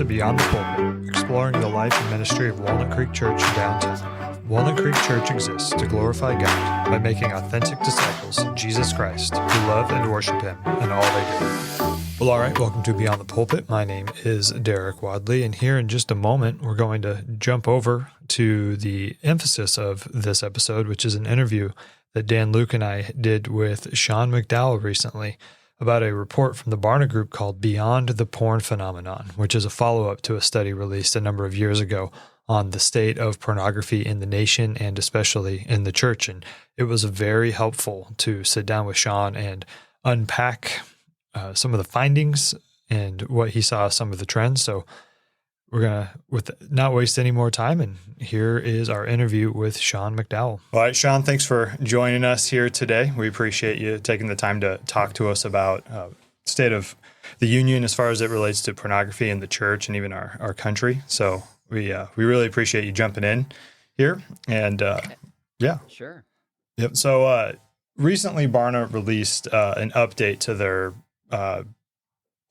to Beyond the Pulpit, exploring the life and ministry of Walnut Creek Church in downtown. Walnut Creek Church exists to glorify God by making authentic disciples of Jesus Christ who love and worship Him in all they do. Well, all right, welcome to Beyond the Pulpit. My name is Derek Wadley, and here in just a moment, we're going to jump over to the emphasis of this episode, which is an interview that Dan Luke and I did with Sean McDowell recently about a report from the Barna Group called Beyond the Porn Phenomenon, which is a follow-up to a study released a number of years ago on the state of pornography in the nation and especially in the church. And it was very helpful to sit down with Sean and unpack some of the findings and what he saw, some of the trends. So we're going to not waste any more time, and here is our interview with Sean McDowell. All right, Sean, thanks for joining us here today. We appreciate you taking the time to talk to us about state of the union as far as it relates to pornography in the church and even our country. So we really appreciate you jumping in here. And yeah. Sure. Yep. So recently Barna released an update to their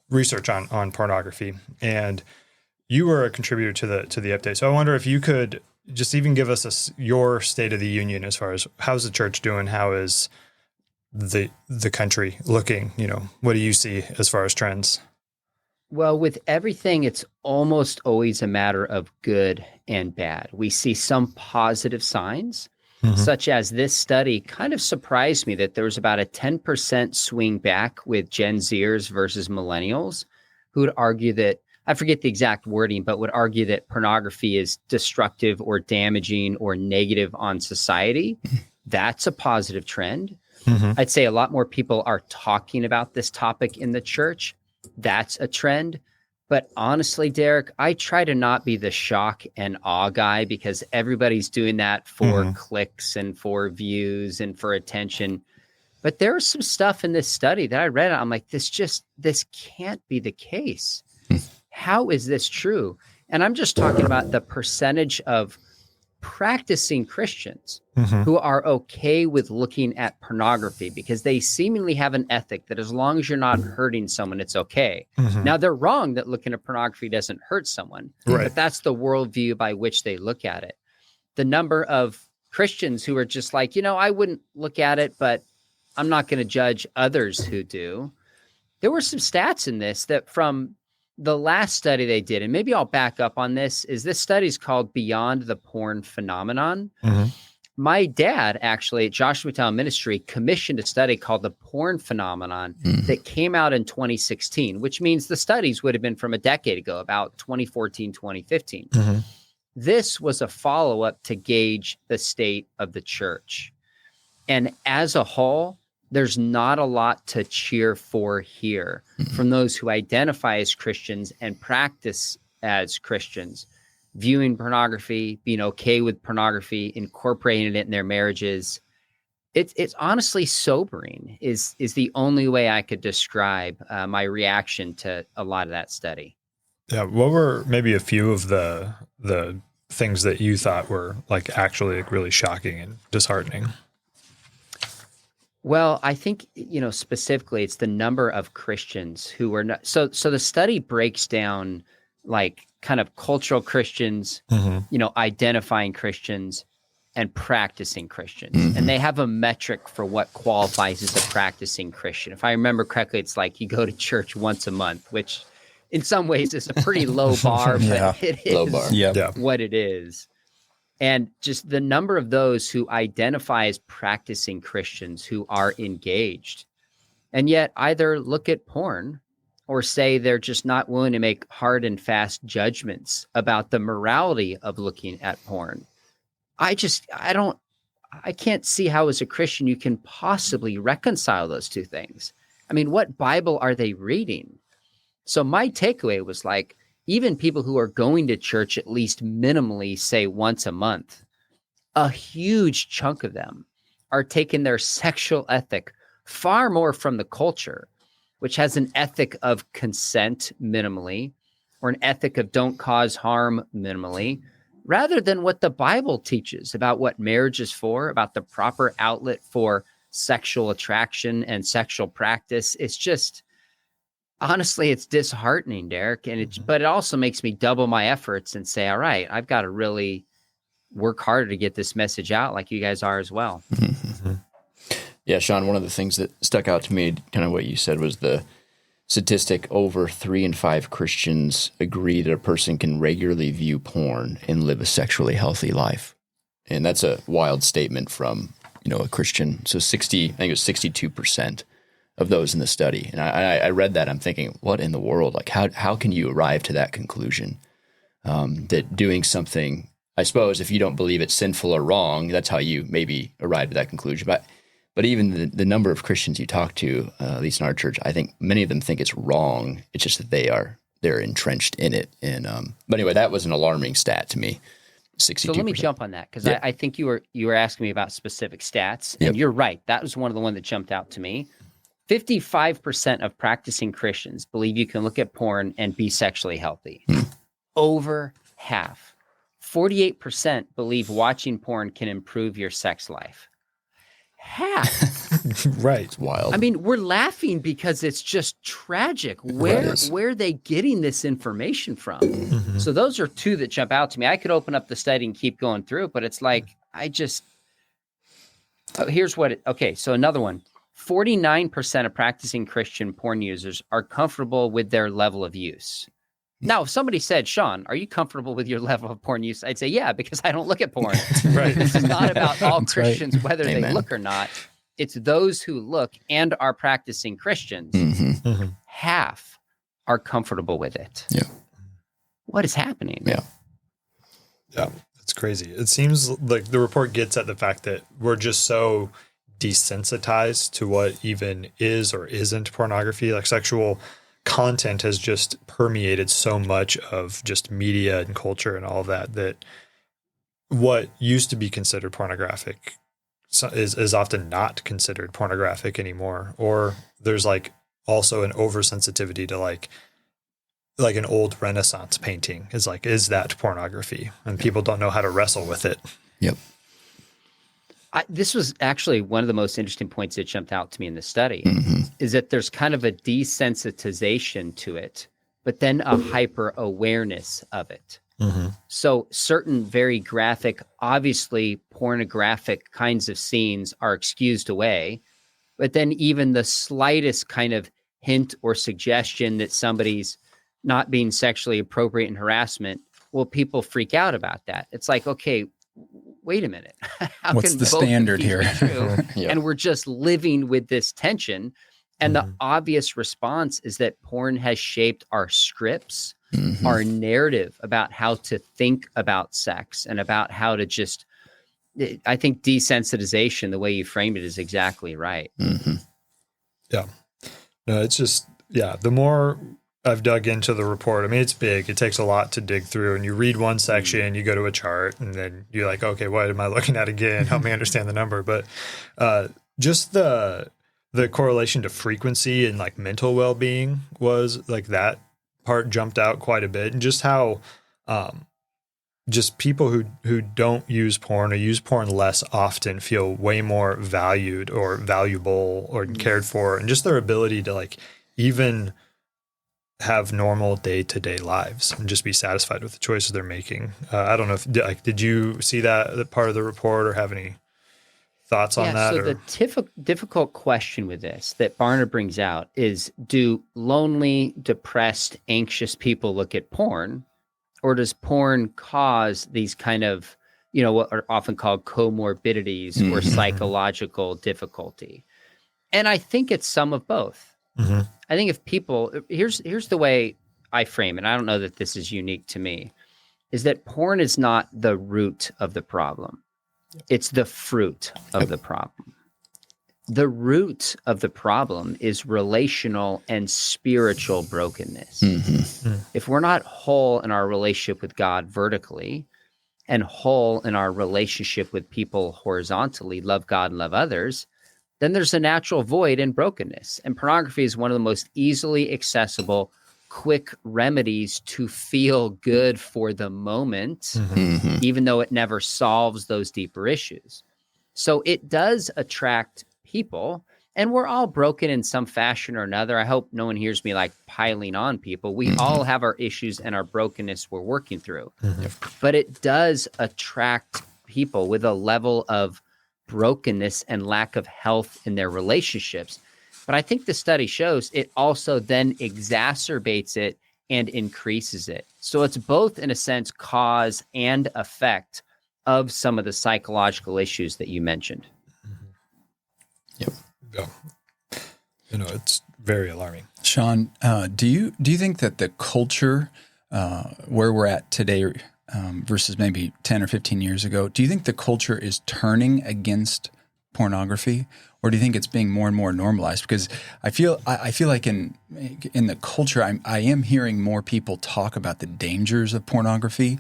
research on pornography, and you were a contributor to the update. So I wonder if you could just even give us your state of the union as far as how's the church doing? How is the country looking? You know, what do you see as far as trends? Well, with everything, it's almost always a matter of good and bad. We see some positive signs, such as this study kind of surprised me that there was about a 10% swing back with Gen Zers versus millennials who would argue that, I forget the exact wording, but would argue that pornography is destructive or damaging or negative on society. That's a positive trend. I'd say a lot more people are talking about this topic in the church. That's a trend. But honestly, Derek, I try to not be the shock and awe guy because everybody's doing that for clicks and for views and for attention. But there was some stuff in this study that I read. I'm like, this can't be the case. How is this true? And I'm just talking about the percentage of practicing Christians who are okay with looking at pornography because they seemingly have an ethic that as long as you're not hurting someone, it's okay. Now, they're wrong that looking at pornography doesn't hurt someone, but that's the worldview by which they look at it. The number of Christians who are just like, I wouldn't look at it, but I'm not going to judge others who do. There were some stats in this that from the last study they did, and maybe I'll back up on this, is this study is called Beyond the Porn Phenomenon. My dad, actually, at Joshua McDowell Ministry, commissioned a study called The Porn Phenomenon that came out in 2016, which means the studies would have been from a decade ago, about 2014, 2015. This was a follow-up to gauge the state of the church. And as a whole, there's not a lot to cheer for here from those who identify as Christians and practice as Christians, viewing pornography, being okay with pornography, incorporating it in their marriages. It's honestly sobering is the only way I could describe my reaction to a lot of that study. Yeah. What were maybe a few of the things that you thought were actually really shocking and disheartening? Well, I think, specifically it's the number of Christians who are not. So the study breaks down kind of cultural Christians, identifying Christians and practicing Christians. And they have a metric for what qualifies as a practicing Christian. If I remember correctly, it's like you go to church once a month, which in some ways is a pretty low bar, but it is low bar. What it is. And just the number of those who identify as practicing Christians who are engaged and yet either look at porn or say they're just not willing to make hard and fast judgments about the morality of looking at porn. I can't see how as a Christian you can possibly reconcile those two things. I mean, what Bible are they reading? So my takeaway was even people who are going to church at least minimally, say once a month, a huge chunk of them are taking their sexual ethic far more from the culture, which has an ethic of consent minimally, or an ethic of don't cause harm minimally, rather than what the Bible teaches about what marriage is for, about the proper outlet for sexual attraction and sexual practice. It's just, honestly, it's disheartening, Derek. And but it also makes me double my efforts and say, all right, I've got to really work harder to get this message out like you guys are as well. Mm-hmm. Yeah, Sean, one of the things that stuck out to me, kind of what you said, was the statistic: over 3 in 5 Christians agree that a person can regularly view porn and live a sexually healthy life. And that's a wild statement from, a Christian. So I think it was 62% of those in the study. And I read that, I'm thinking, what in the world? Like, how can you arrive to that conclusion? That doing something, I suppose, if you don't believe it's sinful or wrong, that's how you maybe arrive at that conclusion. But even the number of Christians you talk to, at least in our church, I think many of them think it's wrong. It's just that they're entrenched in it. And but anyway, that was an alarming stat to me. 62%. So let me jump on that, because I think you were asking me about specific stats, and Yep. you're right. That was one of the ones that jumped out to me. 55% of practicing Christians believe you can look at porn and be sexually healthy. Over half. 48% believe watching porn can improve your sex life. Half. Right. It's wild. I mean, we're laughing because it's just tragic. Where are they getting this information from? Mm-hmm. So those are two that jump out to me. I could open up the study and keep going through it, but it's like, so another one. 49% of practicing Christian porn users are comfortable with their level of use. Now, if somebody said, Sean, are you comfortable with your level of porn use? I'd say, yeah, because I don't look at porn. Right. This is not about all That's Christians, right. whether Amen. they look or not. It's those who look and are practicing Christians. Mm-hmm. Mm-hmm. Half are comfortable with it. Yeah. What is happening? Yeah. Yeah, it's crazy. It seems like the report gets at the fact that we're just so desensitized to what even is or isn't pornography. Like, sexual content has just permeated so much of just media and culture and all of that what used to be considered pornographic is often not considered pornographic anymore. Or there's like also an oversensitivity to like an old Renaissance painting is that pornography? And people don't know how to wrestle with it. Yep. This was actually one of the most interesting points that jumped out to me in the study, Mm-hmm. is that there's kind of a desensitization to it, but then a hyper awareness of it. Mm-hmm. So certain very graphic, obviously pornographic kinds of scenes are excused away, but then even the slightest kind of hint or suggestion that somebody's not being sexually appropriate in harassment, well, people freak out about that. It's like, okay, wait a minute. How What's can the both of standard these here? be true? Yeah. And we're just living with this tension. And the obvious response is that porn has shaped our scripts, Mm-hmm. our narrative about how to think about sex and about how to just, I think desensitization, the way you frame it, is exactly right. Mm-hmm. Yeah. No, it's just, the more I've dug into the report, I mean, it's big. It takes a lot to dig through. And you read one section, you go to a chart, and then you're like, okay, what am I looking at again? Help me understand the number. But just the correlation to frequency and like mental well-being was like that part jumped out quite a bit. And just how just people who don't use porn or use porn less often feel way more valued or valuable or cared for, and just their ability to like even have normal day-to-day lives and just be satisfied with the choices they're making. I don't know if did you see that part of the report or have any thoughts on that? So the difficult question with this that Barna brings out is, do lonely, depressed, anxious people look at porn, or does porn cause these kind of, what are often called comorbidities or psychological difficulty? And I think it's some of both. Mm-hmm. I think if people, here's the way I frame it, and I don't know that this is unique to me, is that porn is not the root of the problem. It's the fruit of the problem. The root of the problem is relational and spiritual brokenness. Mm-hmm. If we're not whole in our relationship with God vertically and whole in our relationship with people horizontally, love God and love others, then there's a natural void and brokenness. And pornography is one of the most easily accessible, quick remedies to feel good for the moment, Mm-hmm. even though it never solves those deeper issues. So it does attract people. And we're all broken in some fashion or another. I hope no one hears me like piling on people. We all have our issues and our brokenness we're working through. But it does attract people with a level of brokenness and lack of health in their relationships. But I think the study shows it also then exacerbates it and increases it. So it's both, in a sense, cause and effect of some of the psychological issues that you mentioned. Yep. Yeah. It's very alarming. Sean, do you think that the culture where we're at today versus maybe 10 or 15 years ago, do you think the culture is turning against pornography, or do you think it's being more and more normalized? Because I feel like in the culture, I am hearing more people talk about the dangers of pornography.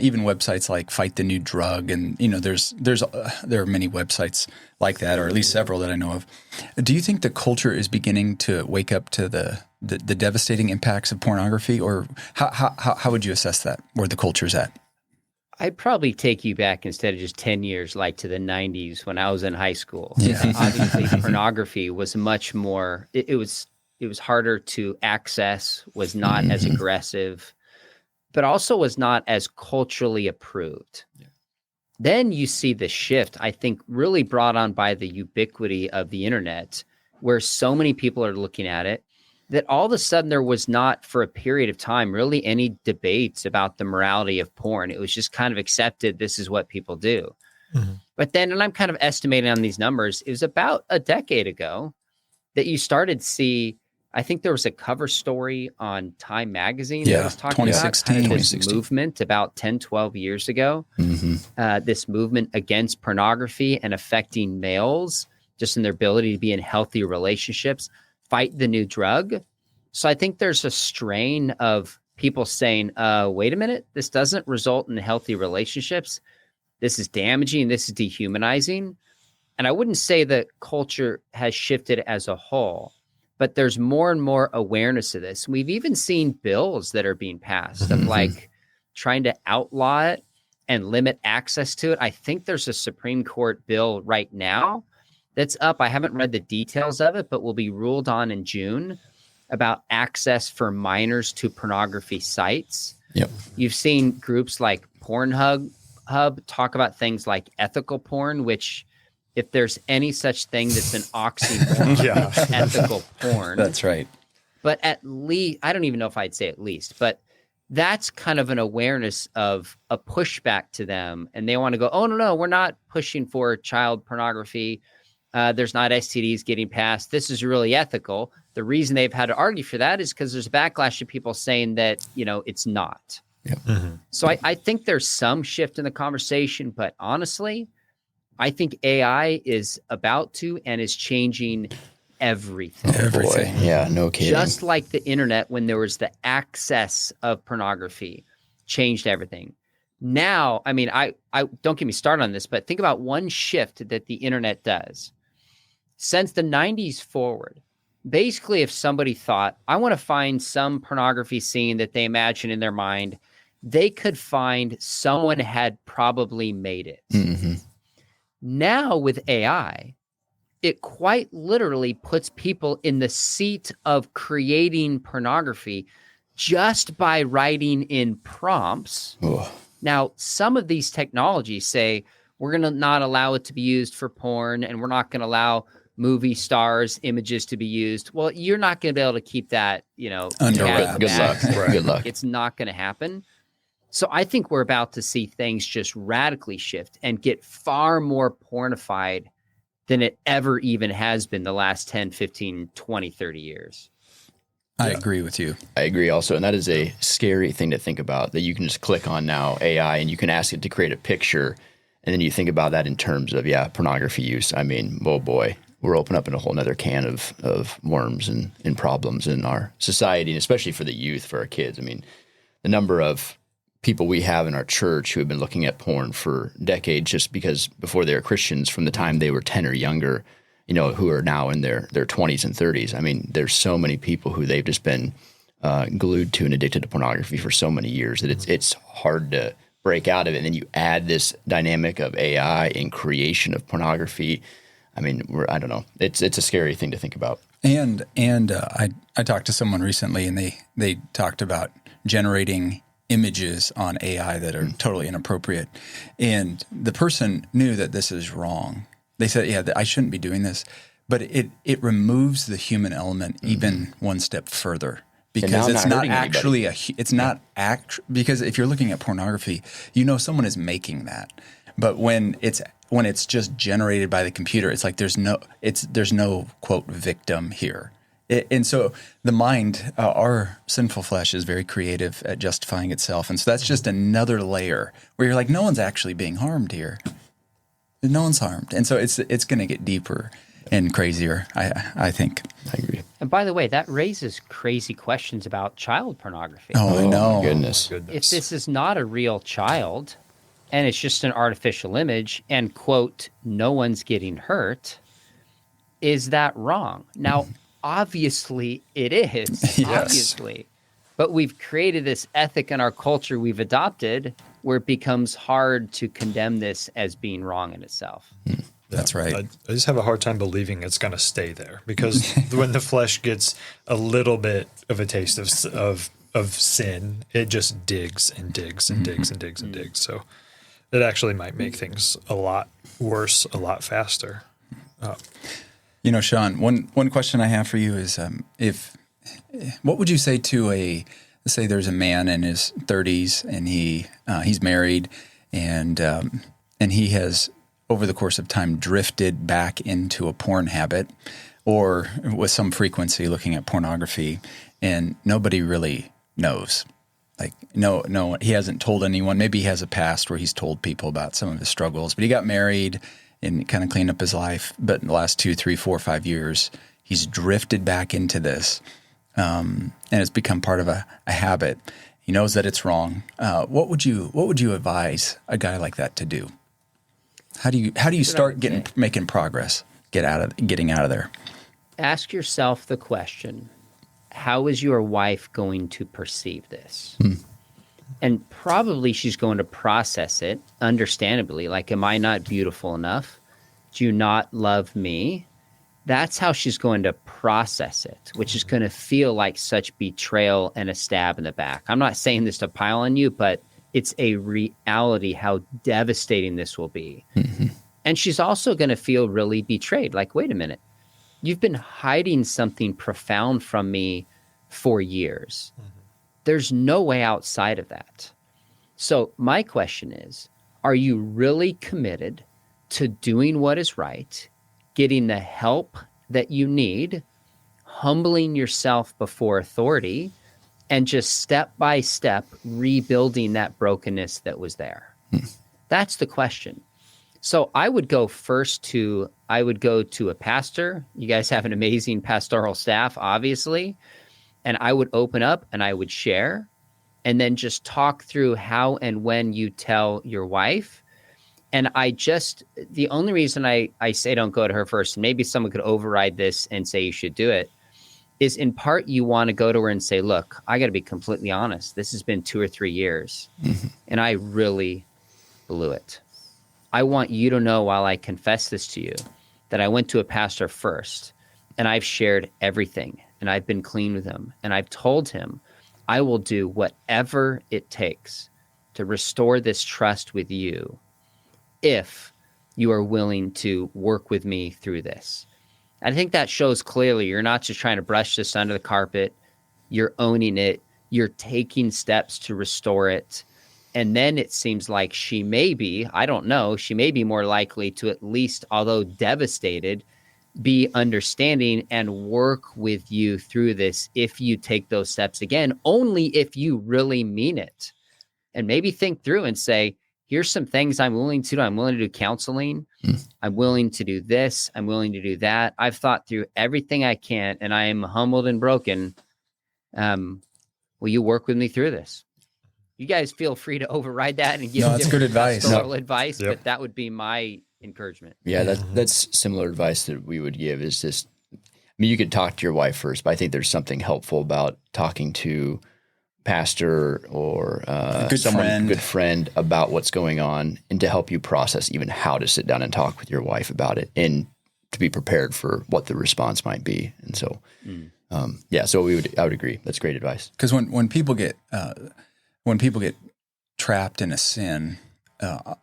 Even websites like Fight the New Drug, and there are many websites like that, or at least several that I know of. Do you think the culture is beginning to wake up to the devastating impacts of pornography, or how would you assess that, where the culture's at? I'd probably take you back, instead of just 10 years, like to the 90s when I was in high school. Yeah. Obviously, pornography was much more, it was harder to access, was not as aggressive, but also was not as culturally approved. Yeah. Then you see the shift, I think, really brought on by the ubiquity of the internet, where so many people are looking at it, that all of a sudden there was not, for a period of time, really any debates about the morality of porn. It was just kind of accepted, this is what people do. But then, and I'm kind of estimating on these numbers, it was about a decade ago that you started to see, I think there was a cover story on Time magazine that was talking about kind of this movement about 10, 12 years ago, this movement against pornography and affecting males just in their ability to be in healthy relationships. Fight the New Drug. So I think there's a strain of people saying, wait a minute, this doesn't result in healthy relationships. This is damaging. This is dehumanizing. And I wouldn't say that culture has shifted as a whole, but there's more and more awareness of this. We've even seen bills that are being passed of like trying to outlaw it and limit access to it. I think there's a Supreme Court bill right now that's up. I haven't read the details of it, but will be ruled on in June about access for minors to pornography sites. Yep. You've seen groups like Pornhub talk about things like ethical porn, which, if there's any such thing that's an oxymoron, ethical porn. That's right. But at least, I don't even know if I'd say at least, but that's kind of an awareness of a pushback to them. And they want to go, oh, no, we're not pushing for child pornography. There's not STDs getting passed. This is really ethical. The reason they've had to argue for that is because there's a backlash of people saying that, it's not. Yep. So I think there's some shift in the conversation, but honestly, I think AI is about to and is changing everything. Everything. Yeah, no kidding. Just like the internet, when there was the access of pornography, changed everything. Now, I mean, I don't get me started on this, but think about one shift that the internet does. Since the 90s forward, basically, if somebody thought, I want to find some pornography scene that they imagine in their mind, they could find someone had probably made it. Now with AI, it quite literally puts people in the seat of creating pornography just by writing in prompts. Now, some of these technologies say, we're going to not allow it to be used for porn, and we're not going to allow movie stars' images to be used. Well, you're not going to be able to keep that, under wraps. Good luck. Good luck. It's not going to happen. So I think we're about to see things just radically shift and get far more pornified than it ever even has been the last 10, 15, 20, 30 years. I agree with you. I agree also. And that is a scary thing to think about, that you can just click on now AI and you can ask it to create a picture. And then you think about that in terms of, pornography use. I mean, oh boy, we're opening up in a whole nother can of worms and problems in our society, and especially for the youth, for our kids. I mean, the number of people we have in our church who have been looking at porn for decades just because before they were Christians, from the time they were 10 or younger, who are now in their 20s and 30s. I mean, there's so many people who they've just been glued to and addicted to pornography for so many years that it's hard to break out of it. And then you add this dynamic of AI and creation of pornography. I mean, I don't know. It's a scary thing to think about. And I talked to someone recently, and they talked about generating images on AI that are totally inappropriate. And the person knew that this is wrong. They said, yeah, I shouldn't be doing this. But it removes the human element even one step further. Because it's not actually because if you're looking at pornography, someone is making that. But when it's just generated by the computer, it's like there's no quote victim here. And so the mind, our sinful flesh, is very creative at justifying itself. And so that's just another layer where you're like, no one's actually being harmed here. No one's harmed. And so it's going to get deeper and crazier, I think. I agree. And by the way, that raises crazy questions about child pornography. Oh, I know. My goodness. If this is not a real child and it's just an artificial image and, quote, no one's getting hurt, is that wrong? Now, obviously it is. Yes. Obviously. But we've created this ethic in our culture we've adopted where it becomes hard to condemn this as being wrong in itself. That's right. I just have a hard time believing it's going to stay there, because when the flesh gets a little bit of a taste of sin, it just digs and digs and digs and digs and digs. So it actually might make things a lot worse, a lot faster. Sean, one question I have for you is what would you say to let's say there's a man in his 30s and he's married and he has, over the course of time, drifted back into a porn habit or with some frequency looking at pornography, and nobody really knows. Like, no, he hasn't told anyone. Maybe he has a past where he's told people about some of his struggles, but he got married and kind of cleaned up his life. But in the last 2, 3, 4, 5 years, he's drifted back into this, and it's become part of a habit. He knows that it's wrong. What would you advise a guy like that to do? How do you start making progress, getting out of there? Ask yourself the question, how is your wife going to perceive this? And probably she's going to process it understandably. Like, am I not beautiful enough? Do you not love me? That's how she's going to process it, which is going to feel like such betrayal and a stab in the back. I'm not saying this to pile on you, but it's a reality how devastating this will be. And she's also going to feel really betrayed. Like, wait a minute, you've been hiding something profound from me for years. There's no way outside of that. So my question is, are you really committed to doing what is right, getting the help that you need, humbling yourself before authority, and just step by step rebuilding that brokenness that was there? That's the question. So I would go to a pastor. You guys have an amazing pastoral staff, obviously. And I would open up and I would share, and then just talk through how and when you tell your wife. And the only reason I say don't go to her first, and maybe someone could override this and say you should do it, is in part you want to go to her and say, look, I got to be completely honest. This has been 2 or 3 years, and I really blew it. I want you to know, while I confess this to you, that I went to a pastor first, and I've shared everything, and I've been clean with him, and I've told him I will do whatever it takes to restore this trust with you if you are willing to work with me through this. I think that shows clearly you're not just trying to brush this under the carpet. You're owning it. You're taking steps to restore it. And then it seems like she may be more likely to, at least, although devastated, be understanding and work with you through this if you take those steps again, only if you really mean it. And maybe think through and say, here's some things I'm willing to do. I'm willing to do counseling. I'm willing to do this. I'm willing to do that. I've thought through everything I can, and I am humbled and broken. Will you work with me through this? You guys feel free to override that and give that's good advice. Advice, but that would be my encouragement. Yeah, that's similar advice that we would give. Is just, I mean, you could talk to your wife first, but I think there's something helpful about talking to pastor or good friend about what's going on, and to help you process even how to sit down and talk with your wife about it, and to be prepared for what the response might be. And so, so I would agree. That's great advice. Because when people get trapped in a sin,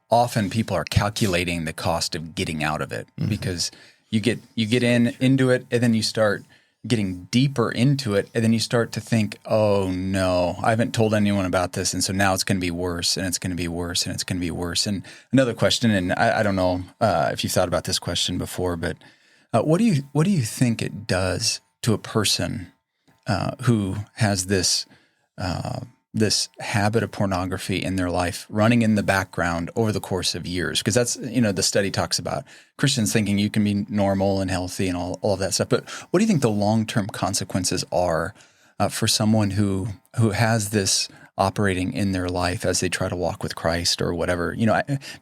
often people are calculating the cost of getting out of it, because you get into it, and then you start getting deeper into it, and then you start to think, oh no, I haven't told anyone about this, and so now it's going to be worse, and it's going to be worse, and it's going to be worse. And another question, and I don't know if you've thought about this question before, but what do you think it does to a person who has this habit of pornography in their life running in the background over the course of years? Because that's, the study talks about Christians thinking you can be normal and healthy and all of that stuff. But what do you think the long-term consequences are for someone who has this operating in their life as they try to walk with Christ or whatever?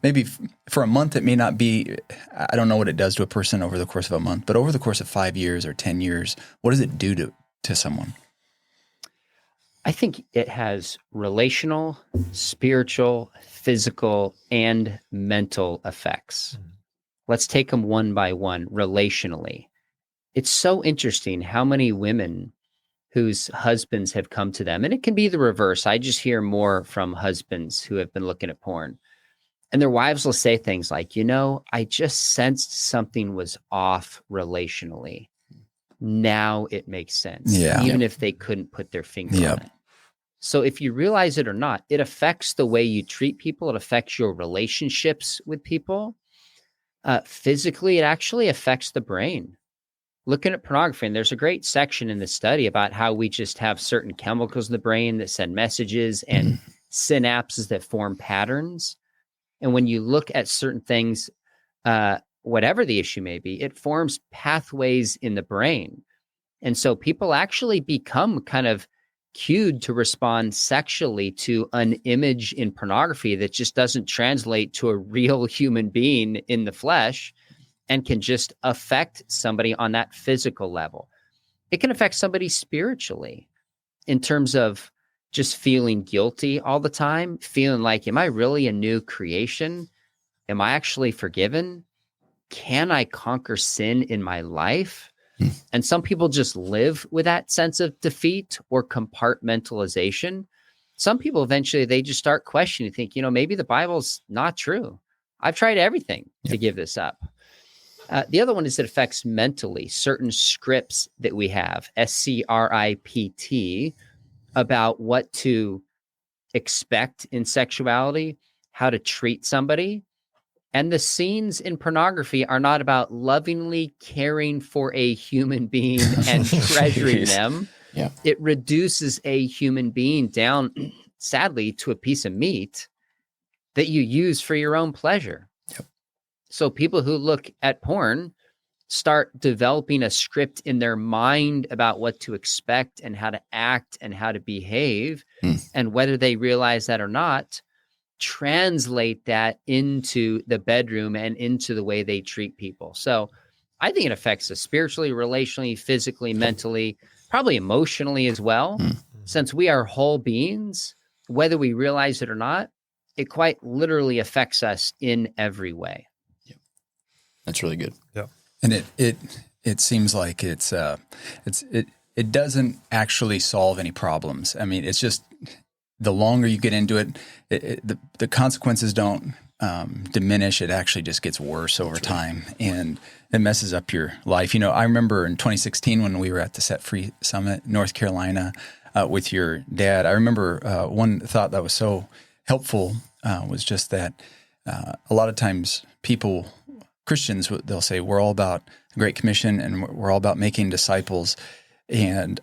Maybe for a month it may not be, I don't know what it does to a person over the course of a month, but over the course of 5 years or 10 years, what does it do to someone? I think it has relational, spiritual, physical, and mental effects. Let's take them one by one. Relationally, it's so interesting how many women whose husbands have come to them, and it can be the reverse. I just hear more from husbands who have been looking at porn, and their wives will say things like, I just sensed something was off relationally. Now it makes sense, even if they couldn't put their finger on it. So if you realize it or not, it affects the way you treat people. It affects your relationships with people. Physically, it actually affects the brain. Looking at pornography, and there's a great section in the study about how we just have certain chemicals in the brain that send messages and synapses that form patterns. And when you look at certain things, whatever the issue may be, it forms pathways in the brain. And so people actually become kind of cued to respond sexually to an image in pornography that just doesn't translate to a real human being in the flesh, and can just affect somebody on that physical level. It can affect somebody spiritually in terms of just feeling guilty all the time, feeling like, am I really a new creation? Am I actually forgiven? Can I conquer sin in my life? And some people just live with that sense of defeat or compartmentalization. Some people eventually, they just start questioning, think, maybe the Bible's not true. I've tried everything to give this up. The other one is it affects mentally certain scripts that we have, SCRIPT, about what to expect in sexuality, how to treat somebody. And the scenes in pornography are not about lovingly caring for a human being and treasuring them. Yeah. It reduces a human being down, sadly, to a piece of meat that you use for your own pleasure. Yep. So people who look at porn start developing a script in their mind about what to expect and how to act and how to behave. And whether they realize that or not, translate that into the bedroom and into the way they treat people. So I think it affects us spiritually, relationally, physically, mentally, probably emotionally as well. Since we are whole beings, whether we realize it or not, it quite literally affects us in every way. Yeah. That's really good. Yeah. And it seems like it doesn't actually solve any problems. I mean, it's just, the longer you get into it, the consequences don't diminish. It actually just gets worse over time, and it messes up your life. I remember in 2016 when we were at the Set Free Summit, North Carolina, with your dad. I remember one thought that was so helpful was just that a lot of times Christians, they'll say, we're all about the Great Commission and we're all about making disciples, and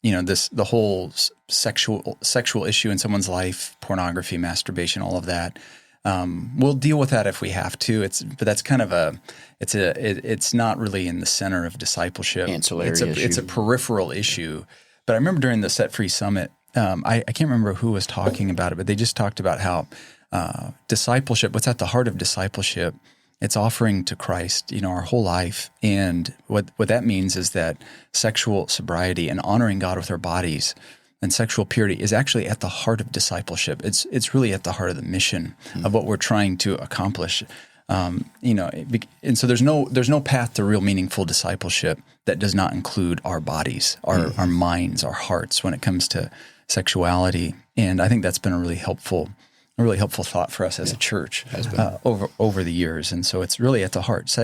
the whole sexual issue in someone's life, pornography, masturbation, all of that. We'll deal with that if we have to. But that's kind of it's not really in the center of discipleship. Ancillary issue. It's a peripheral issue. But I remember during the Set Free Summit, I can't remember who was talking about it, but they just talked about how discipleship, what's at the heart of discipleship, it's offering to Christ, our whole life. And what that means is that sexual sobriety and honoring God with our bodies and sexual purity is actually at the heart of discipleship. It's really at the heart of the mission of what we're trying to accomplish. And so there's no path to real meaningful discipleship that does not include our bodies, our minds, our hearts when it comes to sexuality. And I think that's been a really helpful thought for us as a church over the years. And so it's really at the heart.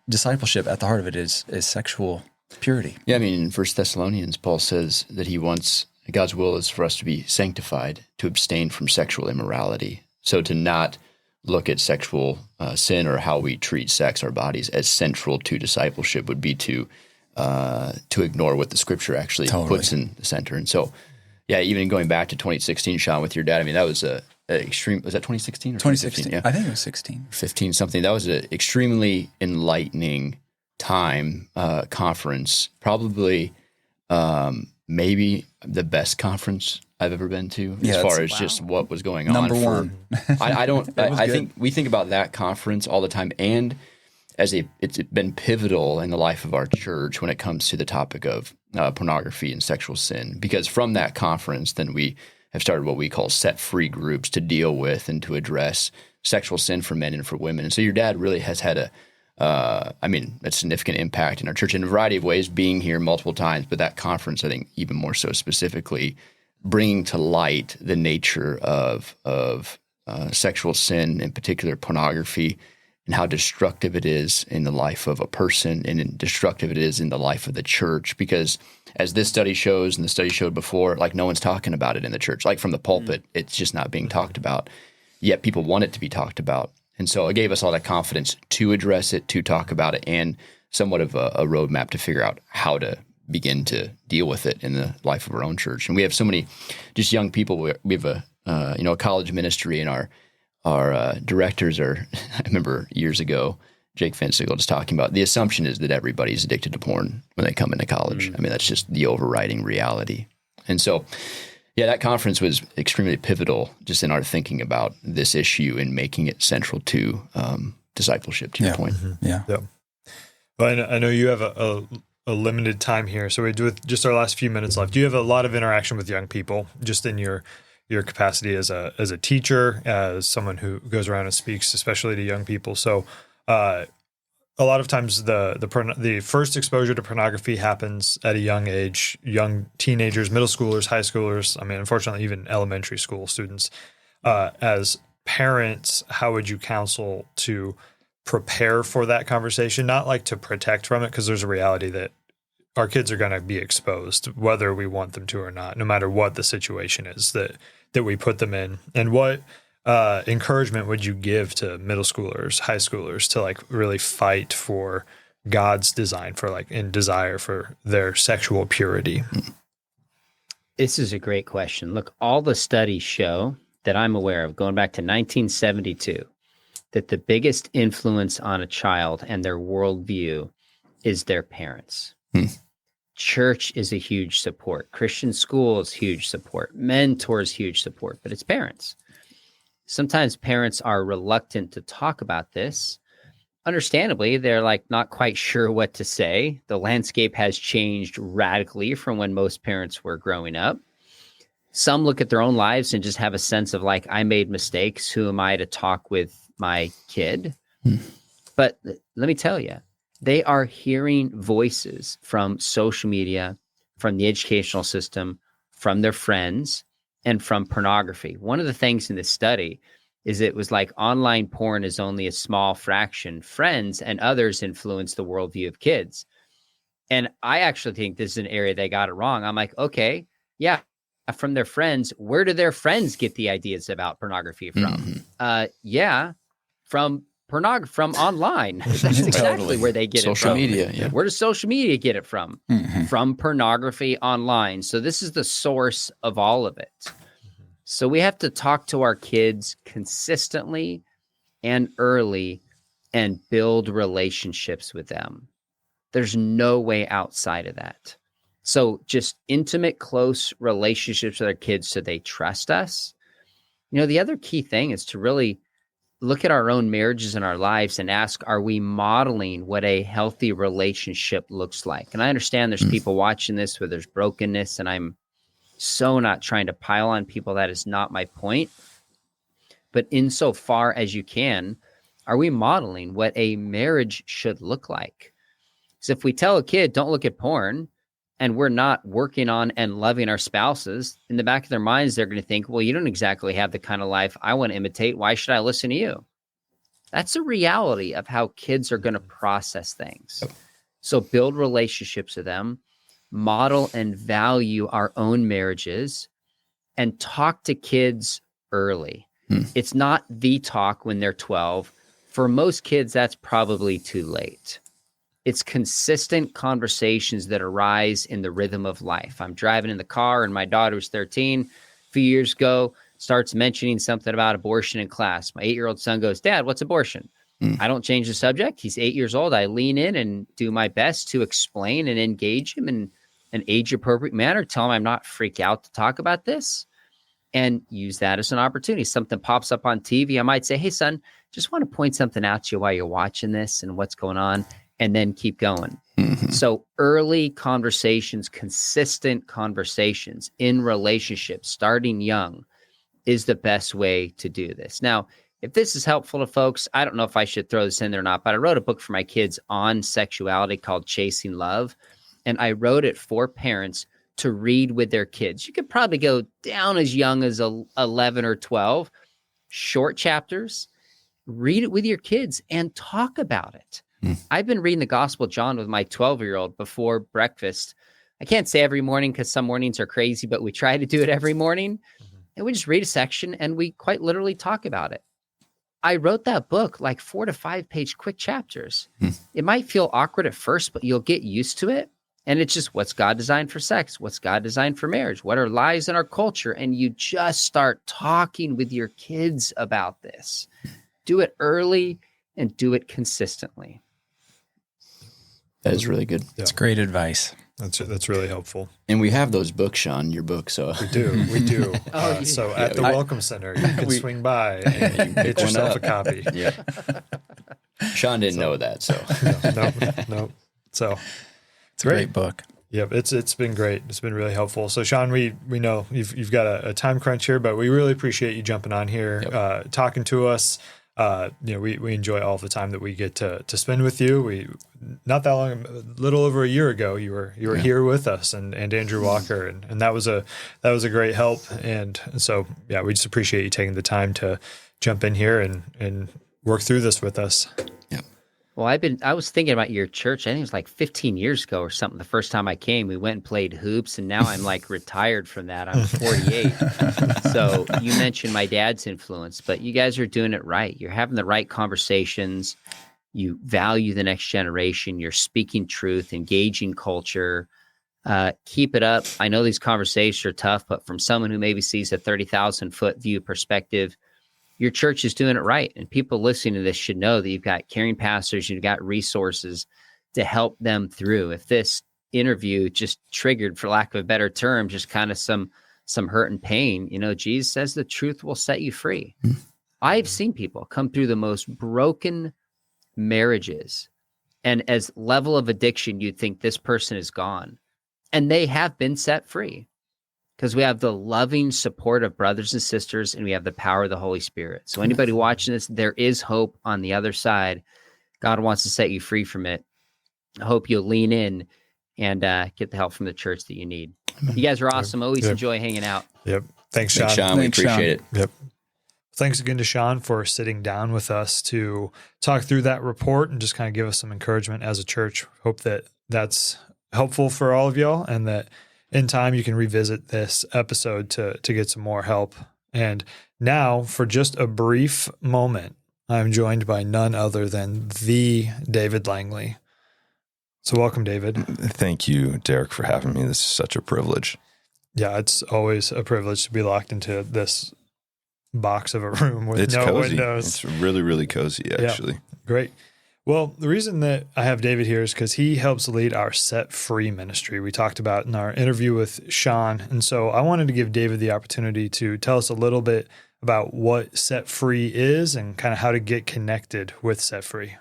Discipleship at the heart of it is sexual purity. Yeah, I mean, in 1 Thessalonians, Paul says that God's will is for us to be sanctified, to abstain from sexual immorality. So to not look at sexual sin or how we treat sex, our bodies, as central to discipleship would be to ignore what the Scripture actually puts in the center. And so, yeah, even going back to 2016, Sean, with your dad, I mean, that was an extreme. Was that 2016 or 2016? Yeah. I think it was 16, 15 something. That was an extremely enlightening time conference. Probably, maybe the best conference I've ever been to, as far as just what was going on. Number one. I think we think about that conference all the time, and it's been pivotal in the life of our church when it comes to the topic of pornography and sexual sin. Because from that conference, then we have started what we call set-free groups to deal with and to address sexual sin for men and for women. And so your dad really has had a significant impact in our church in a variety of ways, being here multiple times, but that conference, I think, even more so specifically, bringing to light the nature of sexual sin, in particular pornography, and how destructive it is in the life of a person and destructive it is in the life of the church. Because as this study shows, and the study showed before, like no one's talking about it in the church. Like from the pulpit, it's just not being talked about. Yet people want it to be talked about. And so it gave us all that confidence to address it, to talk about it, and somewhat of a roadmap to figure out how to begin to deal with it in the life of our own church. And we have so many just young people. We have a college ministry, and our directors are, I remember years ago, Jake Finsigle just talking about the assumption is that everybody's addicted to porn when they come into college. I mean, that's just the overriding reality. And so, yeah, that conference was extremely pivotal just in our thinking about this issue and making it central to discipleship, to your point. Yeah. Well, I know you have a limited time here, so we do with just our last few minutes left. You have a lot of interaction with young people, just in your capacity as a teacher, as someone who goes around and speaks, especially to young people. So, a lot of times the first exposure to pornography happens at a young age, young teenagers, middle schoolers, high schoolers. I mean, unfortunately, even elementary school students. As parents, how would you counsel to prepare for that conversation? Not like to protect from it, because there's a reality that our kids are going to be exposed, whether we want them to or not, no matter what the situation is that we put them in. And what encouragement would you give to middle schoolers, high schoolers, to like really fight for God's design for and desire for their sexual purity? This is a great question. Look, all the studies show that I'm aware of, going back to 1972, that the biggest influence on a child and their worldview is their parents. Church is a huge support. Christian schools, huge support. Mentors, huge support. But it's parents. Sometimes parents are reluctant to talk about this. Understandably, they're not quite sure what to say. The landscape has changed radically from when most parents were growing up. Some look at their own lives and just have a sense of I made mistakes. Who am I to talk with my kid? But let me tell you, they are hearing voices from social media, from the educational system, from their friends, and from pornography. One of the things in this study is it was online porn is only a small fraction. Friends and others influence the worldview of kids. And I actually think this is an area they got it wrong. I'm okay, yeah, from their friends. Where do their friends get the ideas about pornography from? Yeah, from online. That's exactly where they get it from. Social media, yeah. Where does social media get it from? From pornography online. So this is the source of all of it. So we have to talk to our kids consistently and early and build relationships with them. There's no way outside of that. So just intimate, close relationships with our kids so they trust us. The other key thing is to really look at our own marriages and our lives and ask, are we modeling what a healthy relationship looks like? And I understand there's people watching this where there's brokenness, and I'm so not trying to pile on people. That is not my point. But insofar as you can, Are we modeling what a marriage should look like? So if we tell a kid, don't look at porn, and we're not working on and loving our spouses, in the back of their minds, they're going to think, well, you don't exactly have the kind of life I want to imitate. Why should I listen to you? That's a reality of how kids are going to process things. So build relationships with them, model and value our own marriages, and talk to kids early. It's not the talk when they're 12. For most kids, that's probably too late. It's consistent conversations that arise in the rhythm of life. I'm driving in the car and my daughter's 13. A few years ago, starts mentioning something about abortion in class. My 8-year-old son goes, Dad, what's abortion? I don't change the subject. He's 8 years old. I lean in and do my best to explain and engage him in an age-appropriate manner. Tell him I'm not freaked out to talk about this, and use that as an opportunity. Something pops up on TV. I might say, hey, son, just want to point something out to you while you're watching this and what's going on, and then keep going. So early conversations, consistent conversations in relationships, starting young, is the best way to do this. Now, if this is helpful to folks, I don't know if I should throw this in there or not, but I wrote a book for my kids on sexuality called Chasing Love. And I wrote it for parents to read with their kids. You could probably go down as young as 11 or 12, short chapters, read it with your kids and talk about it. I've been reading the Gospel of John with my 12-year-old before breakfast. I can't say every morning because some mornings are crazy, but we try to do it every morning. And we just read a section and we quite literally talk about it. I wrote that book like 4 to 5 page quick chapters. It might feel awkward at first, but you'll get used to it. And it's just, what's God designed for sex? What's God designed for marriage? What are lies in our culture? And you just start talking with your kids about this. Do it early and do it consistently. That is really good. That's great advice. That's really helpful. And we have those books, Sean, your book. So We do. So at the Welcome Center, you can swing by and get yourself a copy. Yeah. Sean didn't know that, so. No. So It's a great book. Yep, it's been great. It's been really helpful. So, Sean, we know you've got a time crunch here, but we really appreciate you jumping on here, talking to us. We enjoy all the time that we get to spend with you. We not that long, a little over a year ago, you were here with us and Andrew Walker, and that was a great help. And so we just appreciate you taking the time to jump in here and work through this with us. Yeah. Well, I was thinking about your church. I think it was like 15 years ago or something. The first time I came, we went and played hoops, and now I'm like retired from that. I'm 48. So you mentioned my dad's influence, but you guys are doing it right. You're having the right conversations. You value the next generation. You're speaking truth, engaging culture. Keep it up. I know these conversations are tough, but from someone who maybe sees a 30,000-foot view perspective, your church is doing it right. And people listening to this should know that you've got caring pastors, you've got resources to help them through. If this interview just triggered, for lack of a better term, just kind of some hurt and pain, Jesus says the truth will set you free. I've seen people come through the most broken marriages, and as level of addiction, you'd think this person is gone. And they have been set free. Because we have the loving support of brothers and sisters, and we have the power of the Holy Spirit. So anybody watching this, there is hope on the other side. God wants to set you free from it. I hope you'll lean in and get the help from the church that you need. You guys are awesome. Always enjoy hanging out. Yep. Thanks, Sean. We appreciate it. Yep. Thanks again to Sean for sitting down with us to talk through that report and just kind of give us some encouragement as a church. Hope that that's helpful for all of y'all, and that in time, you can revisit this episode to get some more help. And now, for just a brief moment, I'm joined by none other than the David Langley. So welcome, David. Thank you, Derek, for having me. This is such a privilege. Yeah, it's always a privilege to be locked into this box of a room with no cozy. windows. It's really, really cozy, actually. Yeah, great. Well, the reason that I have David here is because he helps lead our Set Free ministry we talked about in our interview with Sean. And so I wanted to give David the opportunity to tell us a little bit about what Set Free is and kind of how to get connected with Set Free.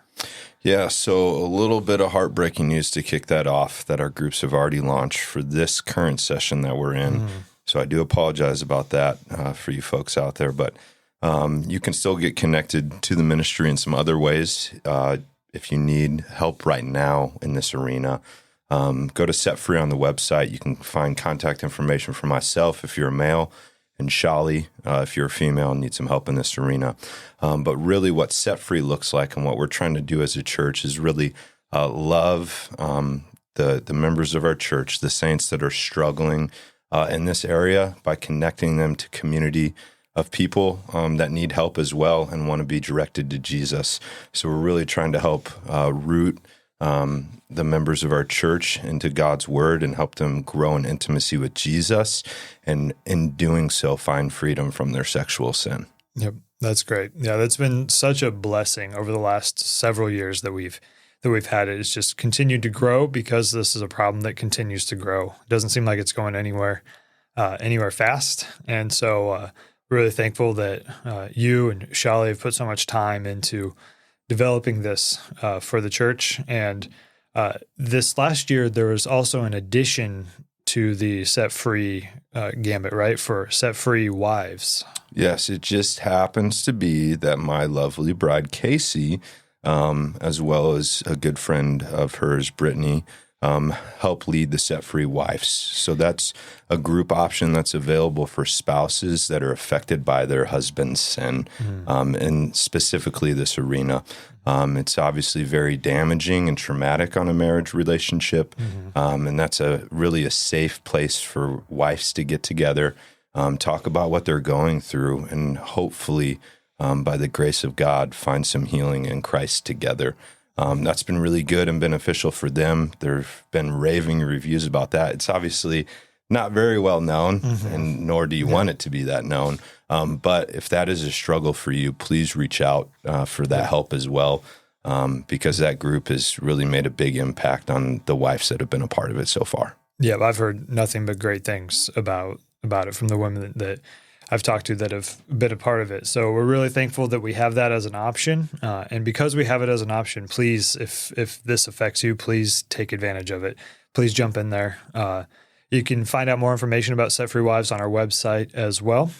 Yeah, so a little bit of heartbreaking news to kick that off, that our groups have already launched for this current session that we're in. So I do apologize about that for you folks out there. But You can still get connected to the ministry in some other ways. If you need help right now in this arena, go to Set Free on the website. You can find contact information for myself if you're a male, and Shali if you're a female and need some help in this arena. But really what Set Free looks like and what we're trying to do as a church is really love the members of our church, the saints that are struggling in this area, by connecting them to community of people that need help as well and want to be directed to Jesus. So we're really trying to help root the members of our church into God's word and help them grow in intimacy with Jesus, and in doing so find freedom from their sexual sin. Yep, that's great. Yeah, that's been such a blessing over the last several years that we've had it. It's just continued to grow because this is a problem that continues to grow. It doesn't seem like it's going anywhere fast, and so really thankful that you and Shali have put so much time into developing this for the church. And this last year, there was also an addition to the Set Free gambit, right? For Set Free Wives. Yes, it just happens to be that my lovely bride, Casey, as well as a good friend of hers, Brittany, help lead the Set Free Wives. So that's a group option that's available for spouses that are affected by their husband's sin, and specifically this arena. It's obviously very damaging and traumatic on a marriage relationship, and that's really a safe place for wives to get together, talk about what they're going through, and hopefully, by the grace of God, find some healing in Christ together. That's been really good and beneficial for them. There have been raving reviews about that. It's obviously not very well known, and nor do you want it to be that known. But if that is a struggle for you, please reach out for that help as well, because that group has really made a big impact on the wives that have been a part of it so far. Yeah, I've heard nothing but great things about it from the women that I've talked to that have been a part of it. So we're really thankful that we have that as an option. And because we have it as an option, please, if this affects you, please take advantage of it. Please jump in there. You can find out more information about Set Free Wives on our website as well.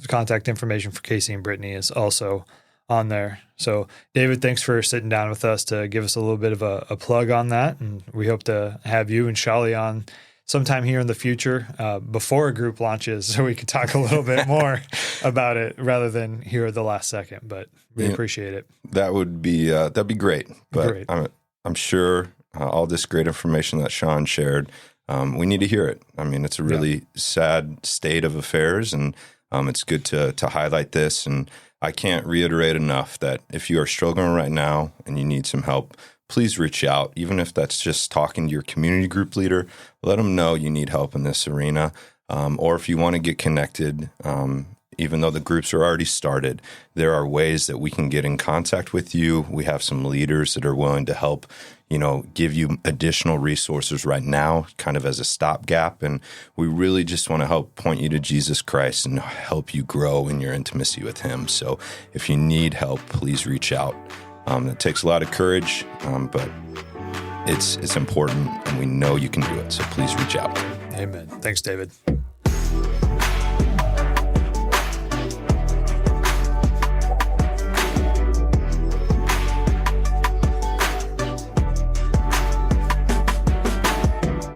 Contact information for Casey and Brittany is also on there. So David, thanks for sitting down with us to give us a little bit of a plug on that. And we hope to have you and Shali on sometime here in the future before a group launches, so we could talk a little bit more about it rather than here at the last second. But we appreciate it. That would be that'd be great. But I'm sure all this great information that Sean shared, we need to hear it. I mean, it's a really sad state of affairs, and it's good to highlight this. And I can't reiterate enough that if you are struggling right now and you need some help, please reach out, even if that's just talking to your community group leader. Let them know you need help in this arena. Or if you want to get connected, even though the groups are already started, there are ways that we can get in contact with you. We have some leaders that are willing to help, give you additional resources right now, kind of as a stopgap. And we really just want to help point you to Jesus Christ and help you grow in your intimacy with him. So if you need help, please reach out. It takes a lot of courage, but it's important, and we know you can do it. So please reach out. Amen. Thanks, David.